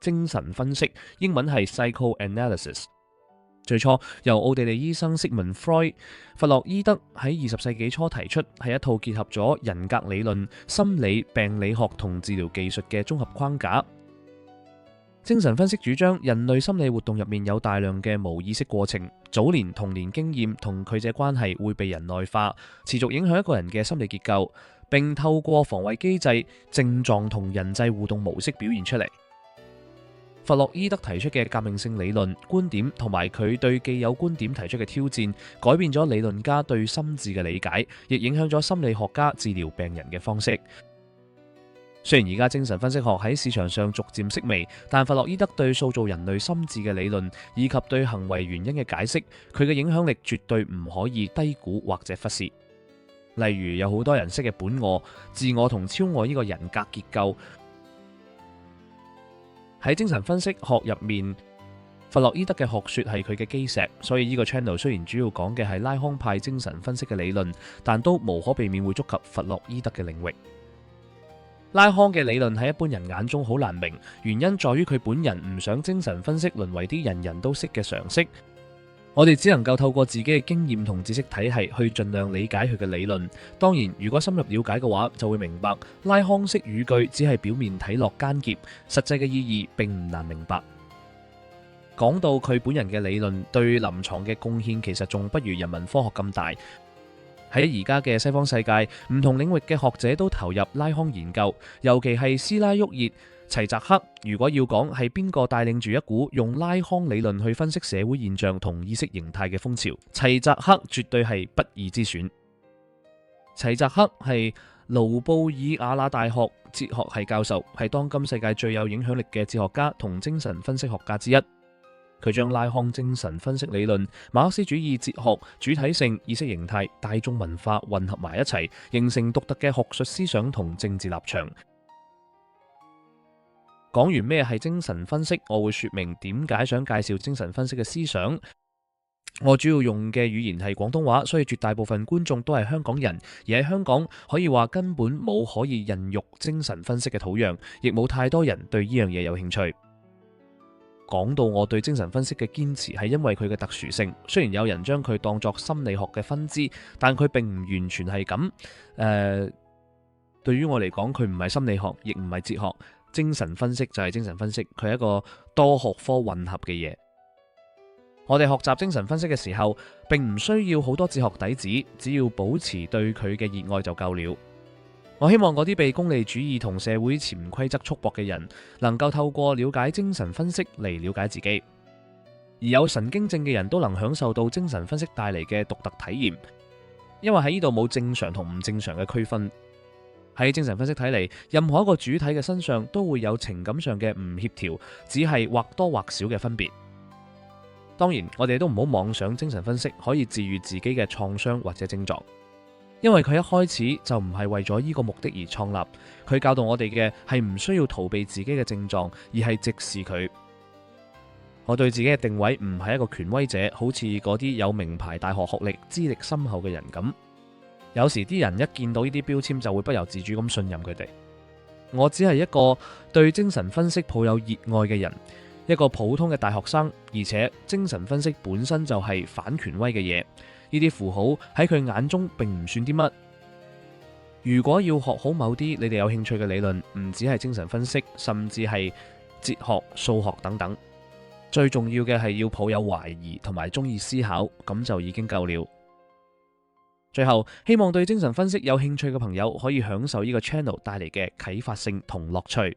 精神分析，英文係 psychoanalysis。最初由奧地利醫生釋文弗洛伊德喺20世紀初提出，係一套結合咗人格理論、心理、病理學同治療技術嘅綜合框架。精神分析主張人類心理活動入面有大量嘅無意識過程，早年童年經驗同佢嘅關係會被人內化，持續影響一個人嘅心理結構，並透過防衛機制、症狀同人際互動模式表現出嚟。弗洛伊德提出嘅革命性理論觀點同埋佢對既有觀點提出嘅挑戰，改變咗理論家對心智嘅理解，亦影響咗心理學家治療病人嘅方式。雖然而家精神分析學喺市場上逐漸式微，但弗洛伊德對塑造人類心智嘅理論以及對行為原因嘅解釋，佢嘅影響力絕對唔可以低估或者忽視。例如有好多人識嘅本我、自我同超我呢個人格結構。喺精神分析學入面，弗洛伊德嘅學說係佢嘅基石，所以呢個 channel 雖然主要講嘅係拉康派精神分析嘅理論，但都無可避免會觸及弗洛伊德嘅領域。拉康嘅理論喺一般人眼中好難明，原因在於佢本人唔想精神分析淪為啲人人都識嘅常識。我哋只能夠透過自己嘅經驗同知識體系去盡量理解佢嘅理論。當然，如果深入了解嘅話，就會明白拉康式語句只係表面睇落艱澀，實際嘅意義並唔難明白。講到佢本人嘅理論對臨床嘅貢獻，其實仲不如人文科學咁大。喺而家嘅西方世界，唔同領域嘅學者都投入拉康研究，尤其係斯拉沃熱、齊澤克。如果要講係邊個帶領住一股用拉康理論去分析社會現象同意識形態嘅風潮，齊澤克絕對係不二之選。齊澤克係盧布爾雅那大學哲學系教授，係當今世界最有影響力嘅哲學家同精神分析學家之一。佢將拉康精神分析理論、馬克思主義哲學、主體性、意識形態、大眾文化混合埋一齊，形成獨特嘅學術思想同政治立場。講完咩係精神分析，我會說明點解想介紹精神分析嘅思想。我主要用嘅語言係廣東話，所以絕大部分觀眾都係香港人，而喺香港可以話根本冇可以孕育精神分析嘅土壤，亦冇太多人對呢樣嘢有興趣。講到我對精神分析嘅堅持，係因為佢嘅特殊性。雖然有人將佢當作心理學嘅分支，但佢並唔完全係咁。對於我嚟講，佢唔係心理學，亦唔係哲學。精神分析就係精神分析，佢係一個多學科混合嘅嘢。我哋學習精神分析嘅時候，並唔需要好多哲學底子，只要保持對佢嘅熱愛就夠了。我希望嗰啲被功利主義同社會潛規則束縛嘅人，能夠透過了解精神分析嚟了解自己。而有神經症嘅人都能享受到精神分析帶嚟嘅獨特體驗，因為喺呢度冇正常同唔正常嘅區分。喺精神分析睇嚟，任何一個主體嘅身上都會有情感上嘅唔協調，只係或多或少嘅分別。當然，我哋都唔好妄想精神分析可以治癒自己嘅創傷或者症狀。因為佢一開始就唔係為咗呢個目的而創立，佢教導我哋嘅係唔需要逃避自己嘅症狀，而係直視佢。我對自己嘅定位唔係一個權威者，好似嗰啲有名牌大學學歷、資歷深厚嘅人咁。有時啲人一見到呢啲標籤就會不由自主咁信任佢哋。我只係一個對精神分析抱有熱愛嘅人，一個普通嘅大學生，而且精神分析本身就係反權威嘅嘢。呢啲符號喺佢眼中並唔算啲乜。如果要學好某啲你哋有興趣嘅理論，唔止係精神分析，甚至係哲學、數學等等，最重要嘅係要抱有懷疑同埋中意思考，咁就已經夠了。最後，希望對精神分析有興趣嘅朋友可以享受呢個 channel 帶嚟嘅啟發性同樂趣。